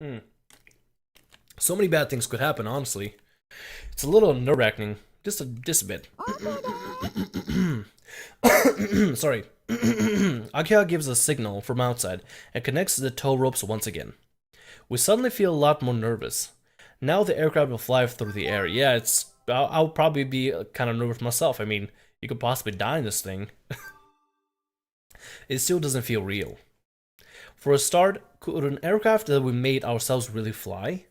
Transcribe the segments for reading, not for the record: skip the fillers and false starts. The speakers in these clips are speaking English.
Hmm. So many bad things could happen, honestly. It's a little nerve-wracking. Just a bit. Sorry. Akira gives a signal from outside and connects the tow ropes once again. We suddenly feel a lot more nervous. Now the aircraft will fly through the air. Yeah, I'll probably be kind of nervous myself. I mean, you could possibly die in this thing. It still doesn't feel real. For a start, could an aircraft that we made ourselves really fly?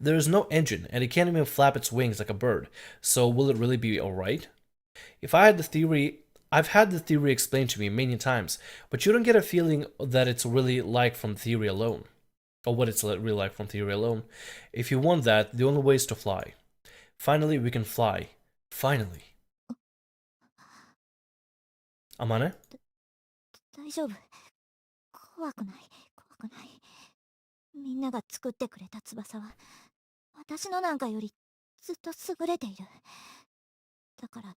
There is no engine, and it can't even flap its wings like a bird, so will it really be alright? If I had the theory, I've had the theory explained to me many times, but you don't get a feeling that it's really like from theory alone. Or what it's really like from theory alone. If you want that, the only way is to fly. Finally, we can fly. Finally. Amane? 大丈夫。怖くない、怖くない。みんなが作ってくれた翼は、私のなんかよりずっと優れている。だから、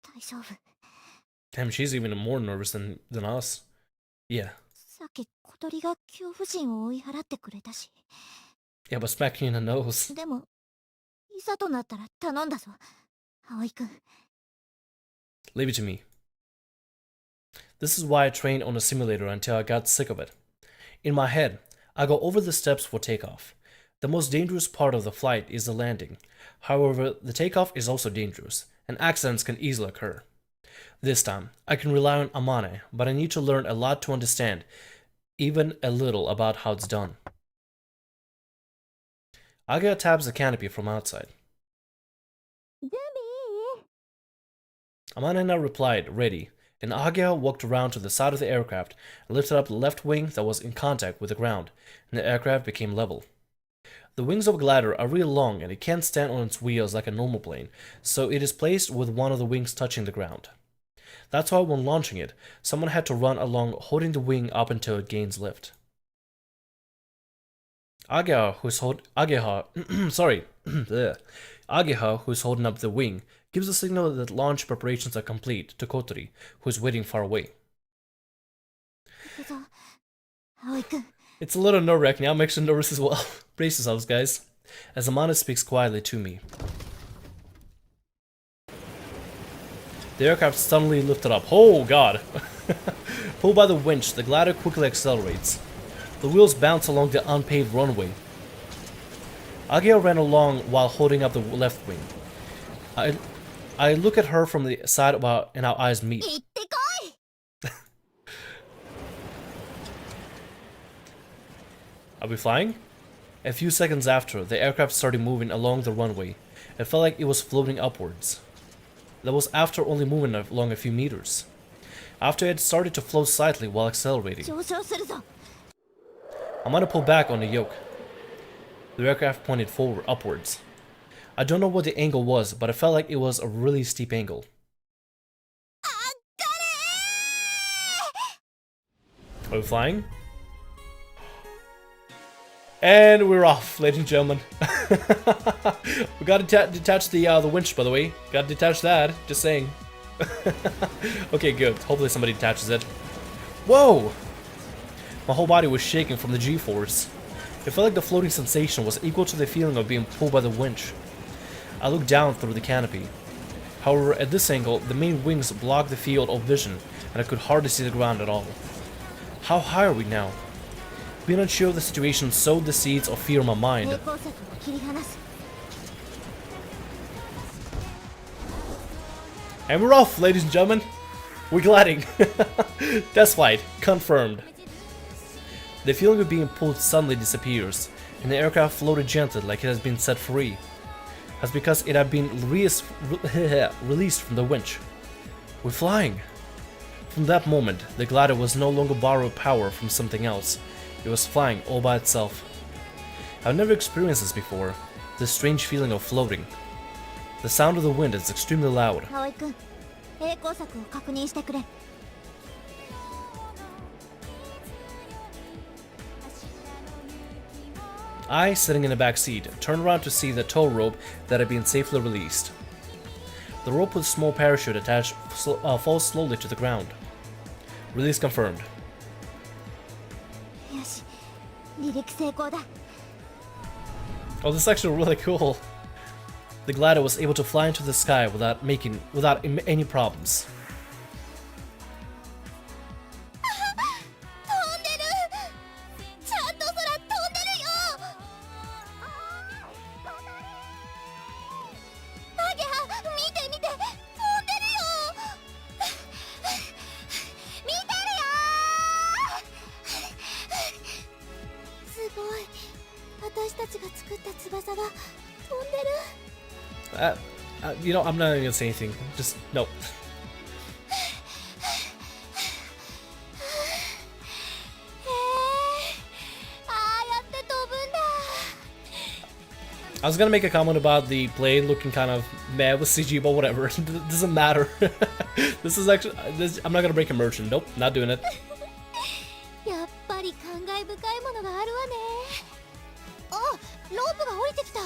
大丈夫。Damn, she's even more nervous than us. Yeah. さっき小鳥が恐怖心を追い払ってくれたし。Yeah, but smacking in the nose. でも、いざとなったら頼んだぞ、葵くん。Leave it to me. This is why I trained on a simulator until I got sick of it. In my head, I go over the steps for takeoff. The most dangerous part of the flight is the landing. However, the takeoff is also dangerous, and accidents can easily occur. This time, I can rely on Amane, but I need to learn a lot to understand, even a little about how it's done. Agaya taps the canopy from outside. Amane now replied, ready, and Agaya walked around to the side of the aircraft and lifted up the left wing that was in contact with the ground, and the aircraft became level. The wings of a glider are really long and it can't stand on its wheels like a normal plane, so it is placed with one of the wings touching the ground. That's why when launching it, someone had to run along holding the wing up until it gains lift. Ageha, who's holding up the wing, gives a signal that launch preparations are complete to Kotori, who is waiting far away. It's a little nerve-wracking. I'm actually nervous as well. Brace yourselves, guys, as Amane speaks quietly to me. The aircraft suddenly lifted up. Oh god! Pulled by the winch, the glider quickly accelerates. The wheels bounce along the unpaved runway. Ageo ran along while holding up the left wing. I look at her from the side and our eyes meet. Are we flying? A few seconds after, the aircraft started moving along the runway. It felt like it was floating upwards. That was after only moving along a few meters. After it started to float slightly while accelerating. I'm gonna pull back on the yoke. The aircraft pointed forward, upwards. I don't know what the angle was, but it felt like it was a really steep angle. Are we flying? And we're off, ladies and gentlemen. We gotta detach the winch, by the way. Gotta detach that, just saying. Okay, good. Hopefully somebody detaches it. Whoa! My whole body was shaking from the G-force. It felt like the floating sensation was equal to the feeling of being pulled by the winch. I looked down through the canopy. However, at this angle, the main wings blocked the field of vision, and I could hardly see the ground at all. How high are we now? Being unsure of the situation sowed the seeds of fear in my mind. And we're off, ladies and gentlemen. We're gliding. Test flight confirmed. The feeling of being pulled suddenly disappears, and the aircraft floated gently like it has been set free. That's because it had been released from the winch. We're flying. From that moment, the glider was no longer borrowed power from something else. It was flying all by itself. I've never experienced this before, this strange feeling of floating. The sound of the wind is extremely loud. I, sitting in the back seat, turned around to see the tow rope that had been safely released. The rope with a small parachute attached falls slowly to the ground. Release confirmed. 陸成功だ。 Oh, this is actually really cool. The glider was able to fly into the sky without any problems. 飛んでる。ちゃんと空飛んでるよ。アゲハ、見て見て、飛んでるよ。見てるよ。すごい。私たちが作った翼が飛んでる。You know, I'm not even gonna say anything. Just no. ああやって飛ぶんだ。 I was gonna make a comment about the plane looking kind of meh with CG, but whatever. It doesn't matter. This is actually. I'm not gonna break immersion. Nope, not doing it. やっぱり感慨深いものがあるわね。あ、ロープが降りてきた。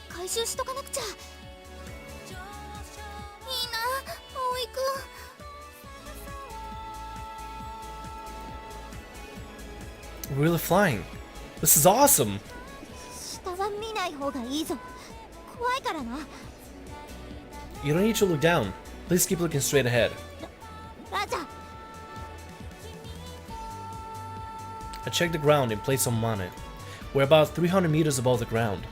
回収しとかなくちゃ。いいな、葵くん。 We're really flying. This is awesome. 下は見ない方がいいぞ。怖いからな。 You don't need to look down. Please keep looking straight ahead. ラジャー。 I checked the ground in place on Mane. We're about 300 meters above the ground.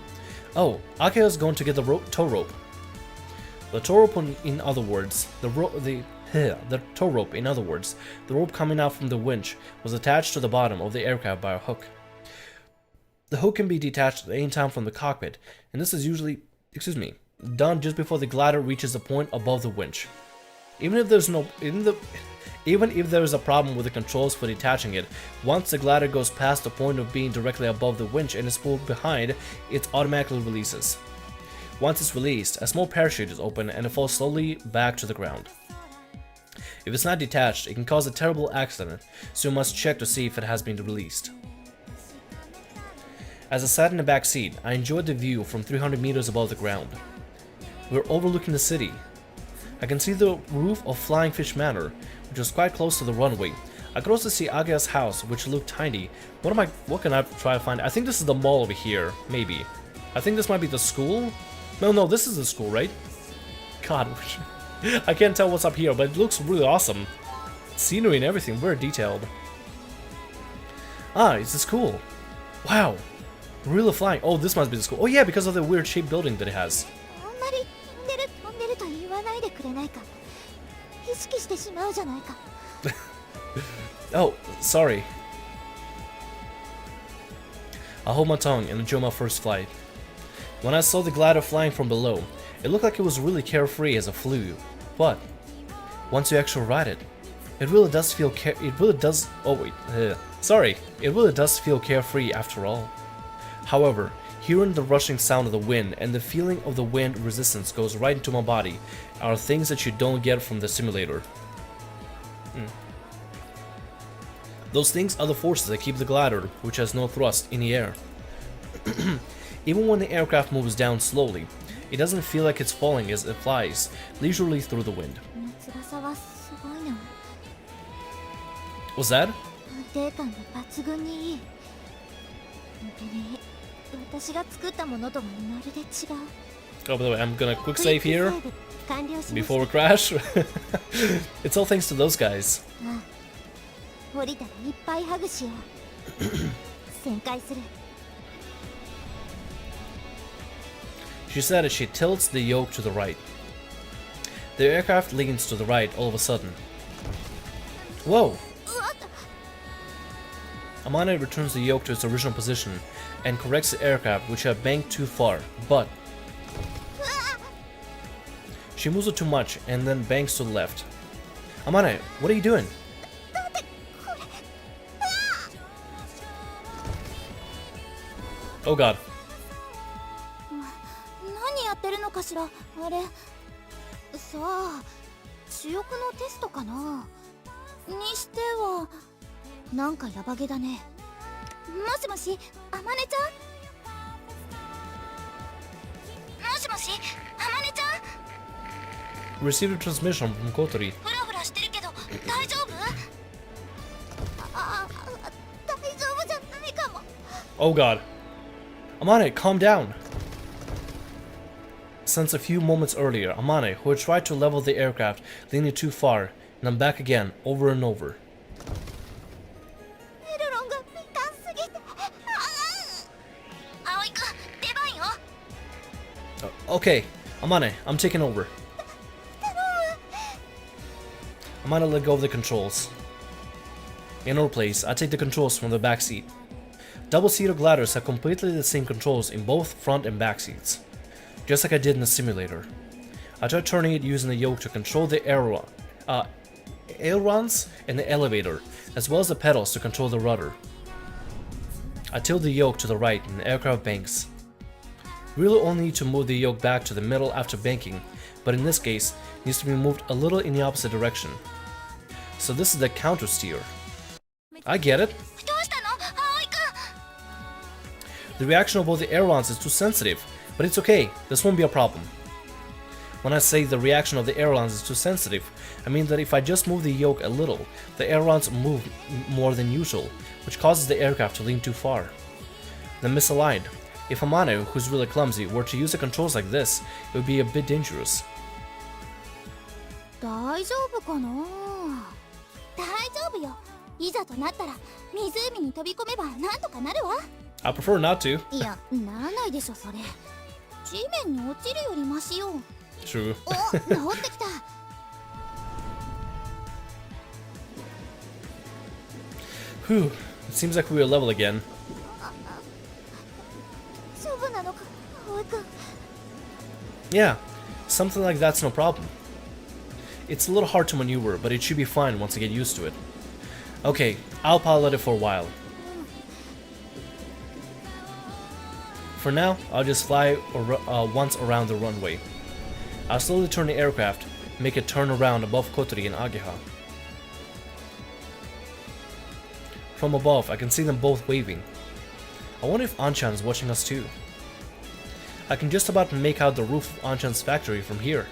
Oh, Akeo is going to get the tow rope. The tow rope, in other words, the tow rope, in other words, the rope coming out from the winch was attached to the bottom of the aircraft by a hook. The hook can be detached at any time from the cockpit, and this is usually, done just before the glider reaches the point above the winch. Even if there's a problem with the controls for detaching it, once the glider goes past the point of being directly above the winch and is pulled behind, it automatically releases. Once it's released, a small parachute is opened and it falls slowly back to the ground. If it's not detached, it can cause a terrible accident, so you must check to see if it has been released. As I sat in the back seat, I enjoyed the view from 300 meters above the ground. We're overlooking the city. I can see the roof of Flying Fish Manor, which was quite close to the runway. I could also see Agea's house, which looked tiny. What can I try to find? I think this is the mall over here, maybe. I think this might be the school? No, this is the school, right? God, I can't tell what's up here, but it looks really awesome. Scenery and everything, very detailed. Ah, it's the school. Wow, really flying. Oh, this must be the school. Oh yeah, because of the weird shaped building that it has. あんまり飛んでると言わないでくれないか。意識してしまうじゃないか。 Oh, sorry. I hold my tongue and enjoy my first flight. When I saw the glider flying from below, it looked like it was really carefree as it flew. But once you actually ride it, it really does feel carefree after all. However, hearing the rushing sound of the wind and the feeling of the wind resistance goes right into my body are things that you don't get from the simulator. Those things are the forces that keep the glider, which has no thrust, in the air. Even when the aircraft moves down slowly, it doesn't feel like it's falling as it flies leisurely through the wind. 翼はすごいな。 Was that? 安定感が抜群にいい。本当に私が作ったものとはまるで違う。 Oh, by the way, I'm gonna quick save here クイックセーブ完了しました。 before we crash. It's all thanks to those guys. ああ、降りたらいっぱいハグしよう。旋回する。 She said as she tilts the yoke to the right. The aircraft leans to the right all of a sudden. Whoa! うわっと。 Amane returns the yoke to its original position and corrects the aircraft which had banked too far, but she moves it too much and then banks to the left. Amane, what are you doing? だってこれ。 Oh god. 何やってるのかしら、あれ。さあ、主翼のテストかな。にしてはなんかヤバげだね。もしもし、あまねちゃん。もしもし、あまねちゃん。 Received a transmission from Kotori. フラフラしてるけど大丈夫？大丈夫じゃないかも。Oh god. Amane, calm down. Since a few moments earlier, Amane, who had tried to level the aircraft, leaned too far, and I'm back again, over and over. エルロンが痛すぎて葵くん出番よ Okay, Amane, I'm taking over. Amane let go of the controls. In our place, I take the controls from the back seat. Double-seater gliders have completely the same controls in both front and back seats, just like I did in the simulator. I tried turning it using the yoke to control the ailerons and the elevator, as well as the pedals to control the rudder. I tilt the yoke to the right and the aircraft banks. We really only need to move the yoke back to the middle after banking, but in this case, it needs to be moved a little in the opposite direction. So this is the counter steer. I get it. どうしたの葵くん The reaction of both the ailerons is too sensitive, but it's okay, this won't be a problem. When I say the reaction of the ailerons is too sensitive, I mean that if I just move the yoke a little, the ailerons move more than usual, which causes the aircraft to lean too far. Then misaligned. If Amane, who's really clumsy, were to use the controls like this, it would be a bit dangerous. 大丈夫かな大丈夫よいざとなったら湖に飛び込めばなんとかなるわ I prefer not to. いやならないでしょそれ地面に落ちるよりマシよ True. お治ってきた Whew, it seems like we are level again. 丈夫なのか葵くん Yeah, something like that's no problem. It's a little hard to maneuver, but it should be fine once I get used to it. Okay, I'll pilot it for a while. For now, I'll just fly once around the runway. I'll slowly turn the aircraft, make it turn around above Kotori and Ageha. From above, I can see them both waving. I wonder if Anchan is watching us too. I can just about make out the roof of Anchan's factory from here.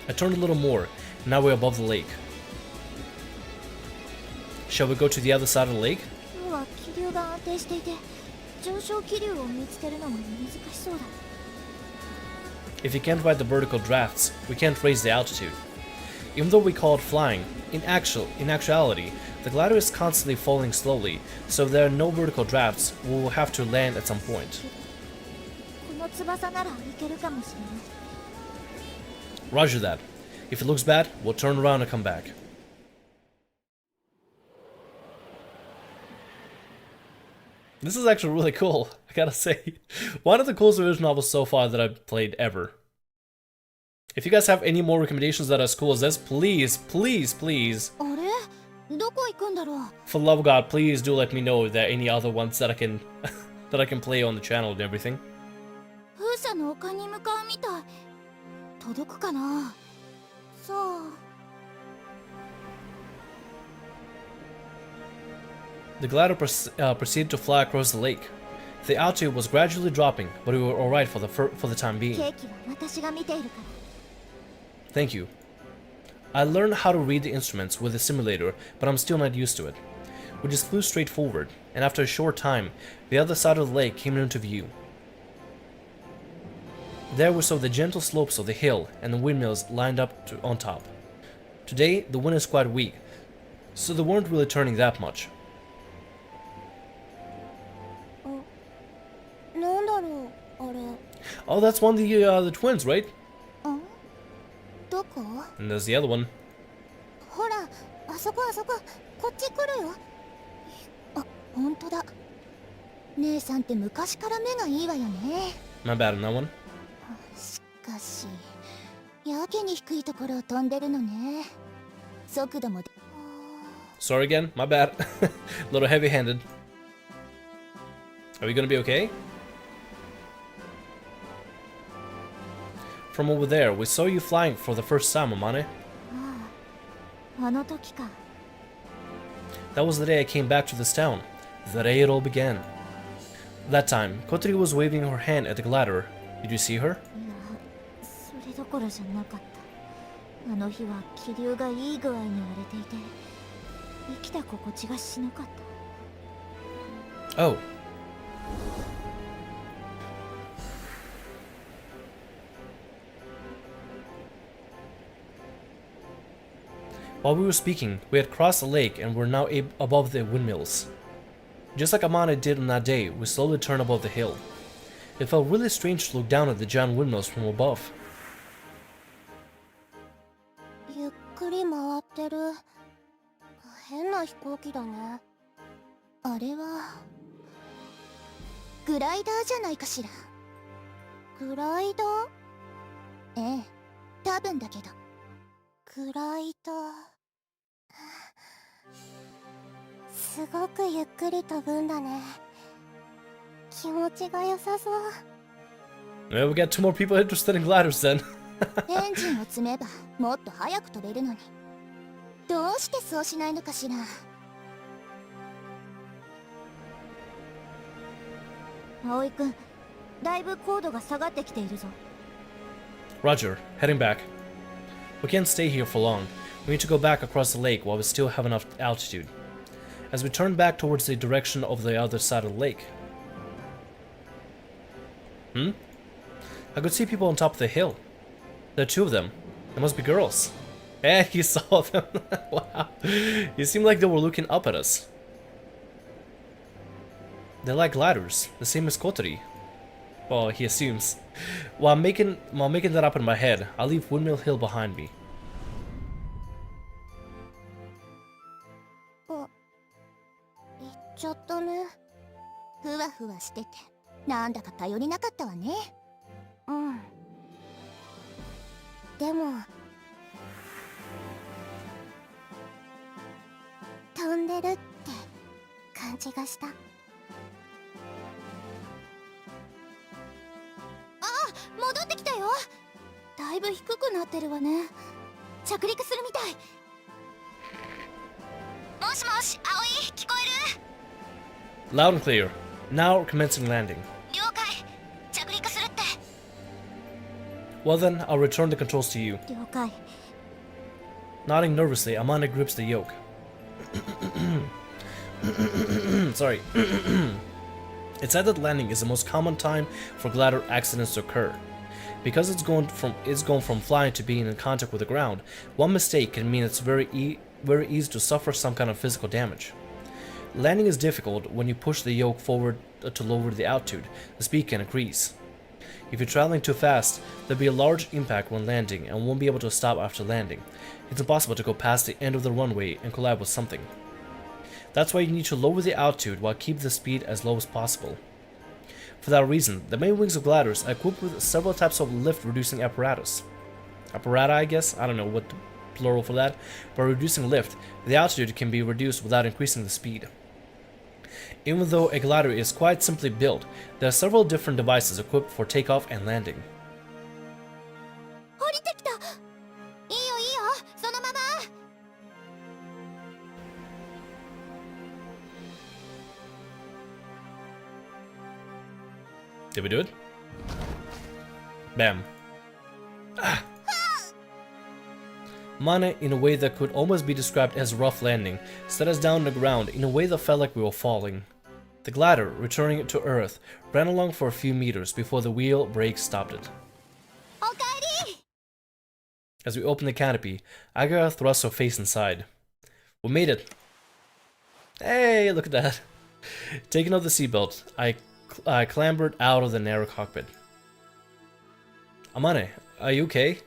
I turned a little more, and now we're above the lake. Shall we go to the other side of the lake? 今日は気流が安定していて上昇気流を見つけるのも難しそうだ If you can't ride the vertical drafts, we can't raise the altitude. Even though we call it flying, in actuality, the glider is constantly falling slowly, so if there are no vertical drafts, we will have to land at some point. この翼ならいけるかもしれない Roger that. If it looks bad, we'll turn around and come back. This is actually really cool, I gotta say. One of the coolest visual novels so far that I've played ever. If you guys have any more recommendations that are as cool as this, please, please, please, あれどこ行くんだろう for the love of God, please do let me know if there are any other ones that I can that I can play on the channel and everything. 風車の丘に向かうみたい届くかなさあ The glider proceeded to fly across the lake. The altitude was gradually dropping, but we were alright for the time being. ケーキは私が見ているから Thank you. I learned how to read the instruments with the simulator, but I'm still not used to it. We just flew straight forward, and after a short time, the other side of the lake came into view. There we saw the gentle slopes of the hill and the windmills lined up on top. Today, the wind is quite weak, so they weren't really turning that much. なんだろうあれ Oh, that's one of the twins, right? んどこ And there's the other one. ほらあそこあそここっち来るよあ本当だ姉さんって昔から目がいいわよね My bad on that one. しかしやけに低いところを飛んでるのね速度も Sorry again, my bad. A little heavy-handed. Are we gonna be okay? From over there, we saw you flying for the first time, Amane. あの時か That was the day I came back to this town. The day it all began. That time, Kotori was waving her hand at the glider. Did you see her? いやそれどころじゃなかったあの日は気流がいい具合に荒れていて生きた心地がしなかった Oh. While we were speaking, we had crossed the lake and were now above the windmills. Just like Amane did on that day, we slowly turned above the hill. It felt really strange to look down at the giant windmills from above. ゆっくり回ってる。変な飛行機だね。あれはグライダーじゃないかしら。グライダー？ええ、多分だけど。グライダー。すごくゆっくり飛ぶんだね。気持ちが良さそう。Well, we got 2 more people interested in gliders then. エンジンを積めばもっと早く飛べるのに。どうしてそうしないのかしら。葵くん、だいぶ高度が下がってきているぞ。Roger, heading back. We can't stay here for long. We need to go back across the lake while we still have enough altitude. As we turn back towards the direction of the other side of the lake. I could see people on top of the hill. There are 2 of them. They must be girls. Eh, you saw them. Wow. It seemed like they were looking up at us. They're like gliders, the same as Kotori. Well, he assumes. While making that up in my head, I leave Windmill Hill behind me. あ、行っちゃったね。ふわふわしてて、なんだか頼りなかったわね。うん。でも、飛んでるって感じがした。あ、戻ってきたよ。だいぶ低くなってるわね。着陸するみたい。もしもし、葵、聞こえる？ Loud and clear. Now commencing landing. 了解。着陸するって。Well then, I'll return the controls to you. 了解。 Nodding nervously, Amanda grips the yoke. Sorry. It's said that landing is the most common time for glider accidents to occur. Because it's going from flying to being in contact with the ground, one mistake can mean it's very easy to suffer some kind of physical damage. Landing is difficult when you push the yoke forward to lower the altitude. The speed can increase. If you're traveling too fast, there'll be a large impact when landing and won't be able to stop after landing. It's impossible to go past the end of the runway and collide with something. That's why you need to lower the altitude while keeping the speed as low as possible. For that reason, the main wings of gliders are equipped with several types of lift-reducing apparatus. Apparata, I guess? I don't know what the plural for that. By reducing lift, the altitude can be reduced without increasing the speed. Even though a glider is quite simply built, there are several different devices equipped for takeoff and landing. 降りてきた。いいよいいよ、そのまま。Did we do it? Bam. Ah. Mana, in a way that could almost be described as rough landing, set us down on the ground in a way that felt like we were falling. The glider, returning to Earth, ran along for a few meters before the wheel brake stopped it. おかえり。 As we opened the canopy, Agara thrust her face inside. We made it. Hey, look at that. Taking off the seatbelt, I clambered out of the narrow cockpit. Amane, are you okay?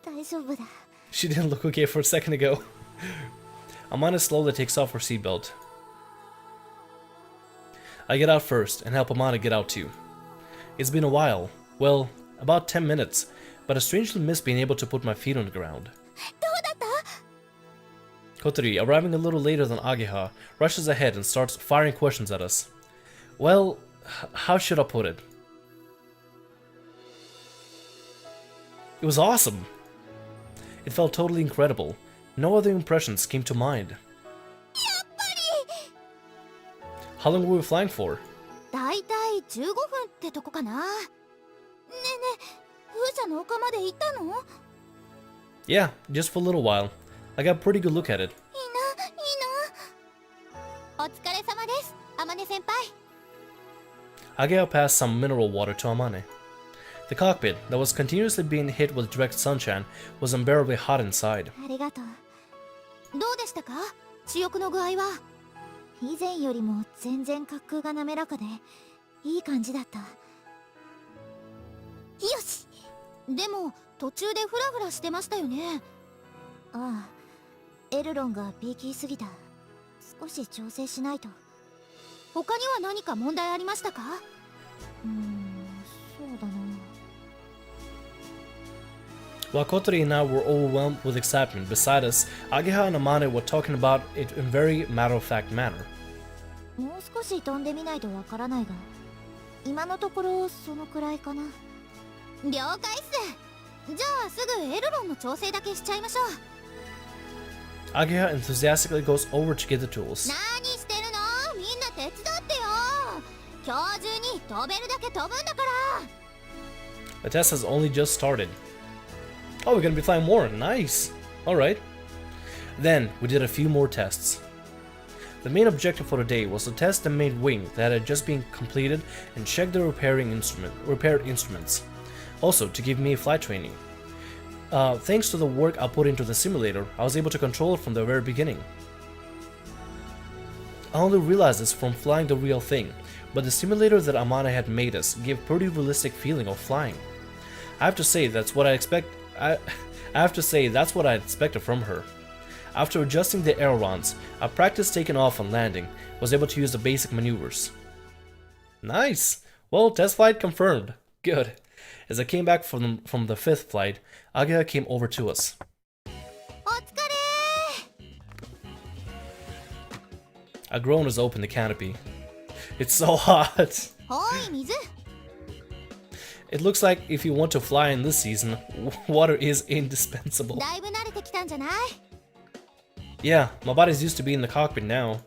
大丈夫だ。 She didn't look okay for a second ago. Amane slowly takes off her seatbelt. I get out first and help Amane get out too. It's been a while, well, about 10 minutes, but I strangely miss being able to put my feet on the ground. どうだった？ Kotori, arriving a little later than Ageha, rushes ahead and starts firing questions at us. Well, how should I put it? It was awesome! It felt totally incredible. No other impressions came to mind. やっぱり。 How long were we flying for? だいたい15分ってとこかな。ねえねえ、風車の丘まで行ったの？いいな、いい Yeah, just for a little while. I got a pretty good look at it. な。お疲れ様です、天音先輩。 Ageo passed some mineral water to Amane. The cockpit, that was continuously being hit with direct sunshine, was unbearably hot inside. ありがとう。どうでしたか、視力の具合は。以前よりも全然滑空が滑らかでいい感じだった。よし。でも途中でフラフラしてましたよね。ああ、エルロンがビーキーすぎた。少し調整しないと。他には何か問題ありましたか。そうだな。 While Kotori and I were overwhelmed with excitement, beside us, Ageha and Amane were talking about it in a very matter-of-fact manner. もう少し飛んでみないとわからないが、今のところそのくらいかな。了解っす。じゃあすぐエルロンの調整だけしちゃいましょう。 Ageha enthusiastically goes over to get the tools. 何してるの、みんな手伝ってよ。今日中に飛べるだけ飛ぶんだから。 The test has only just started. Oh, we're gonna be flying more. Nice. Alright. Then, we did a few more tests. The main objective for the day was to test the main wing that had just been completed and check the repaired instruments. Also, to give me flight training. Thanks to the work I put into the simulator, I was able to control it from the very beginning. I only realized this from flying the real thing, but the simulator that Amane had made us gave a pretty realistic feeling of flying. I have to say that's what I expected from her. After adjusting the ailerons, I practiced taking off and landing, was able to use the basic maneuvers. Nice! Well, test flight confirmed. Good. As I came back from the 5th flight, Agea came over to us. A groan has opened the canopy. It's so hot! It looks like if you want to fly in this season, water is indispensable. Yeah, my body's used to being in the cockpit now.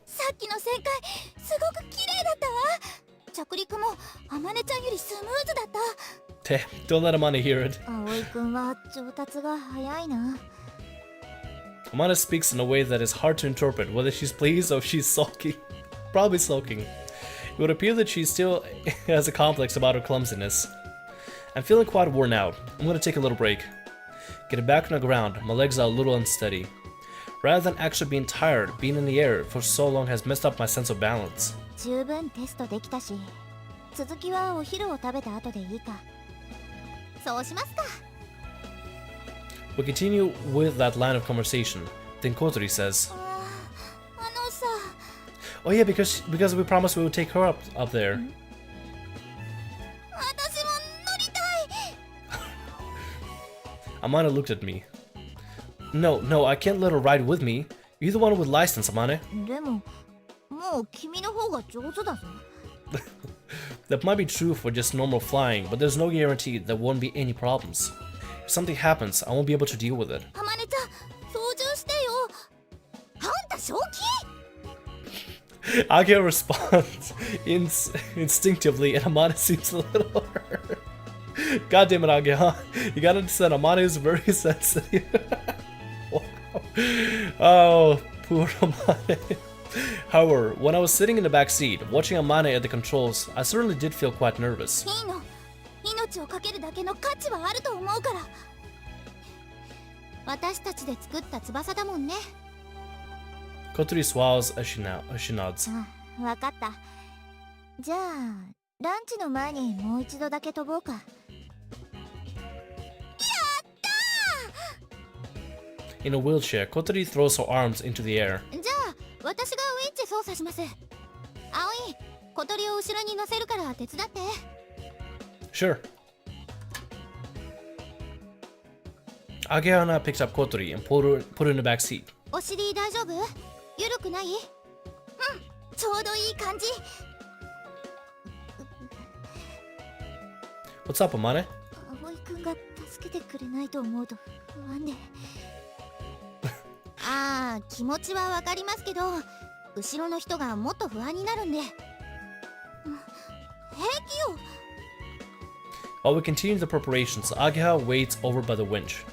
Don't let Amane hear it. Amane speaks in a way that is hard to interpret whether she's pleased or she's sulking. Probably sulking. It would appear that she still has a complex about her clumsiness. I'm feeling quite worn out. I'm gonna take a little break. Getting back on the ground, my legs are a little unsteady. Rather than actually being tired, being in the air for so long has messed up my sense of balance. We continue with that line of conversation. Then Kotori says, "Oh yeah, because we promised we would take her up there." Amane looked at me. No, I can't let her ride with me. You're the one with license, Amane. That might be true for just normal flying, but there's no guarantee there won't be any problems. If something happens, I won't be able to deal with it. Ageo responds instinctively, and Amane seems a little hurt. God damn it, Ageo. You gotta understand, Amane is very sensitive. Wow. Oh, poor Amane. However, when I was sitting in the back seat, watching Amane at the controls, I certainly did feel quite nervous. Kotori swallows as she nods. In a wheelchair, Kotori throws her arms into the air. Sure. Ageo picked up Kotori and put her in the back seat. What's up, Amane? While we continue the preparations, Ageo waits over by the winch.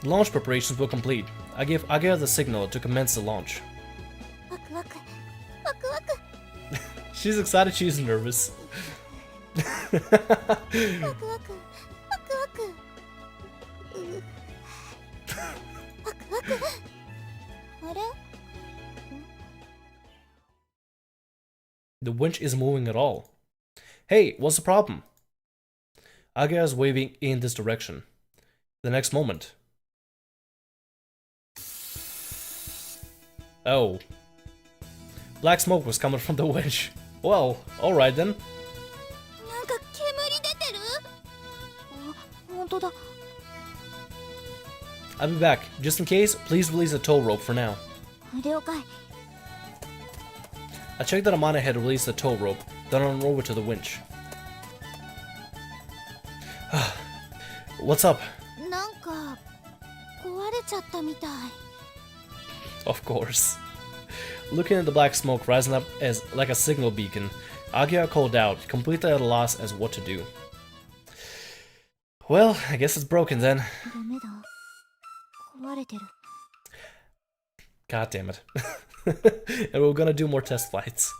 The launch preparations were complete. I gave Ageo the signal to commence the launch. ワクワク She's excited, she's nervous. ワクワクワクワクワクワクあれ The winch isn't moving at all. Hey, what's the problem? Agaya is waving in this direction. The next moment. Oh. Black smoke was coming from the winch. Well, alright then. なんか煙出てるあ、本当だ I'll be back. Just in case, please release the tow rope for now. 了解 I checked that Amane had released the tow rope, then on over to the winch. What's up? なんか壊れちゃったみたい Of course. Looking at the black smoke rising up as like a signal beacon, Agaya called out, completely at a loss as what to do. Well, I guess it's broken then. ダメだ壊れてる God damn it. And we're gonna do more test flights.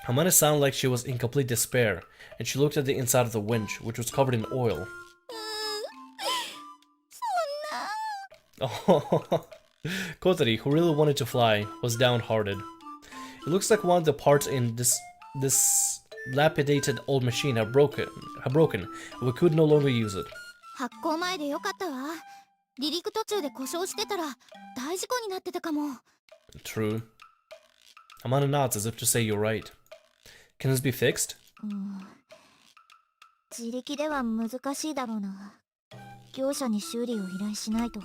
Amane sounded like she was in complete despair, and she looked at the inside of the winch, which was covered in oil. そんな Oh, Kotori, who really wanted to fly, was downhearted. It looks like one of the parts in this dilapidated old machine have broken, and we could no longer use it. 発行前でよかったわ離陸途中で故障してたら大事故になってたかも True. Amane nods as if to say you're right. Can this be fixed? 自力では難しいだろうな業者に修理を依頼しないと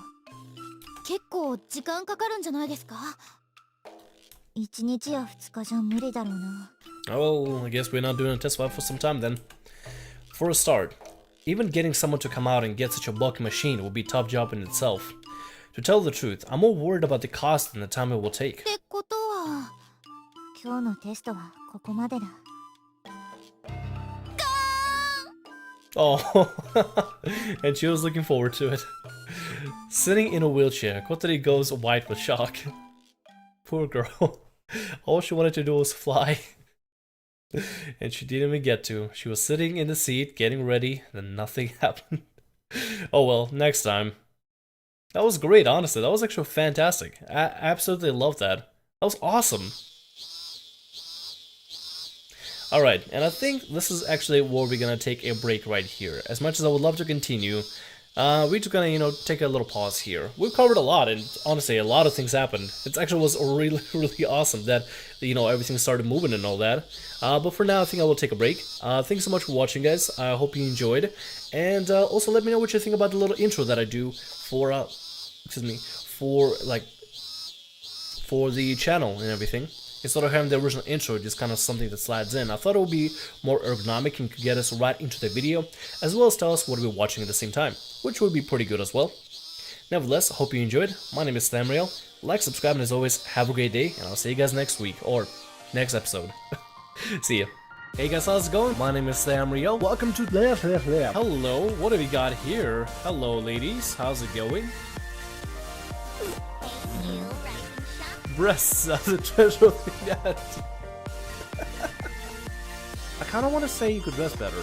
結構時間かかるんじゃないですか1日や2日じゃ無理だろうな Oh, I guess we're not doing a test flight for some time then. For a start, even getting someone to come out and get such a bulky machine will be a tough job in itself. To tell the truth, I'm more worried about the cost than the time it will take. ってことは今日のテストはここまでだ Oh, and she was looking forward to it. Sitting in a wheelchair, Kotori goes white with shock. Poor girl. All she wanted to do was fly. And she didn't even get to. She was sitting in the seat, getting ready, then nothing happened. Oh well, next time. That was great, honestly. That was actually fantastic. I absolutely loved that. That was awesome. Alright, and I think this is actually where we're gonna take a break right here. As much as I would love to continue, we're just gonna, take a little pause here. We've covered a lot, and honestly, a lot of things happened. It actually was really, really awesome that, everything started moving and all that. But for now, I think I will take a break. Thanks so much for watching, guys. I hope you enjoyed. And also let me know what you think about the little intro that I do for, for the channel and everything. Instead of having the original intro, just kind of something that slides in. I thought it would be more ergonomic and could get us right into the video, as well as tell us what we're watching at the same time, which would be pretty good as well. Nevertheless, I hope you enjoyed. My name is Tamriel. Like, subscribe, and as always, have a great day, and I'll see you guys next week, or next episode. See ya. Hey guys, how's it going? My name is Tamriel. Welcome to Hello, what have we got here? Hello, ladies. How's it going? Breasts as a treasure of the net. I kind of want to say you could dress better.